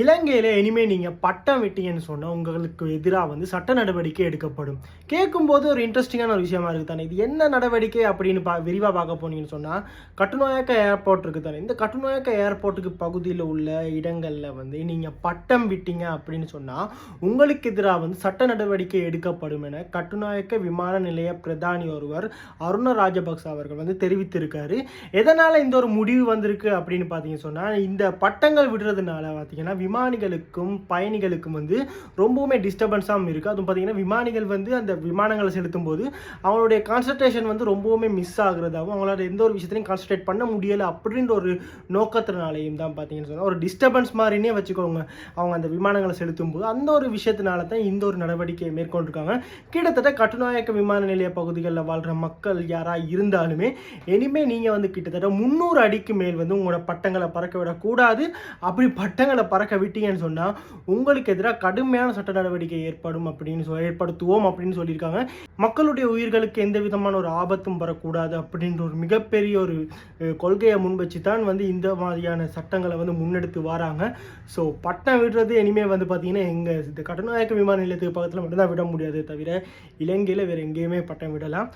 இலங்கையில் இனிமேல் நீங்கள் பட்டம் விட்டீங்கன்னு சொன்னால் உங்களுக்கு எதிராக வந்து சட்ட நடவடிக்கை எடுக்கப்படும். கேட்கும்போது ஒரு இன்ட்ரெஸ்டிங்கான ஒரு விஷயமா இருக்குது தானே. இது என்ன நடவடிக்கை அப்படின்னு விரிவாக பார்க்க போனீங்கன்னு சொன்னால், கட்டுநாயக்க ஏர்போர்ட் இருக்குது தானே. இந்த கட்டுநாயக்க ஏர்போர்ட்டுக்கு பகுதியில் உள்ள இடங்களில் வந்து நீங்கள் பட்டம் விட்டீங்க அப்படின்னு சொன்னால் உங்களுக்கு எதிராக வந்து சட்ட நடவடிக்கை எடுக்கப்படும் என கட்டுநாயக்க விமான நிலைய பிரதானி ஒருவர் அருண ராஜபக்ச அவர்கள் வந்து தெரிவித்திருக்காரு. எதனால் இந்த ஒரு முடிவு வந்திருக்கு அப்படின்னு பார்த்தீங்கன்னு சொன்னால், இந்த பட்டங்கள் விடுறதுனால பார்த்தீங்கன்னா விமானிகளுக்கும் பயணிகளுக்கும் வந்து ரொம்பவுமே டிஸ்டர்பன்ஸாகவும் இருக்குது. அதுவும் பார்த்தீங்கன்னா விமானிகள் வந்து அந்த விமானங்களை செலுத்தும் போது அவங்களுடைய கான்சன்ட்ரேஷன் வந்து ரொம்பவுமே மிஸ் ஆகுறதாகவும் அவங்களால எந்த ஒரு விஷயத்தையும் கான்சன்ட்ரேட் பண்ண முடியலை அப்படின்ற ஒரு நோக்கத்தினாலையும் தான் பார்த்தீங்கன்னு சொன்னால் ஒரு டிஸ்டர்பன்ஸ் மாதிரினே வச்சுக்கோங்க. அவங்க அந்த விமானங்களை செலுத்தும் போது அந்த ஒரு விஷயத்தினால தான் இந்த ஒரு நடவடிக்கையை மேற்கொண்டிருக்காங்க. கிட்டத்தட்ட கட்டுநாயக்க விமான நிலைய பகுதிகளில் வாழ்கிற மக்கள் யாராக இருந்தாலுமே இனிமேல் நீங்கள் வந்து கிட்டத்தட்ட 300 அடிக்கு மேல் வந்து உங்களோட பட்டங்களை பறக்க விடக்கூடாது. அப்படி பட்டங்களை பறக்க விட்டீங்கன்னு சொன்னால் உங்களுக்கு எதிராக கடுமையான சட்ட நடவடிக்கை ஏற்படுத்துவோம் அப்படின்னு சொல்லியிருக்காங்க. மக்களுடைய உயிர்களுக்கு எந்த விதமான ஒரு ஆபத்தும் வரக்கூடாது அப்படின்ற ஒரு மிகப்பெரிய ஒரு கொள்கையை முன்வச்சு தான் வந்து இந்த மாதிரியான சட்டங்களை வந்து முன்னெடுத்து வராங்க. ஸோ பட்டம் விடுறது இனிமேல் வந்து பார்த்தீங்கன்னா இந்த கட்டுநாயக்க விமான நிலையத்துக்கு பக்கத்தில் மட்டும்தான் விட முடியாது, தவிர இலங்கையில் வேறு எங்கேயுமே பட்டம் விடலாம்.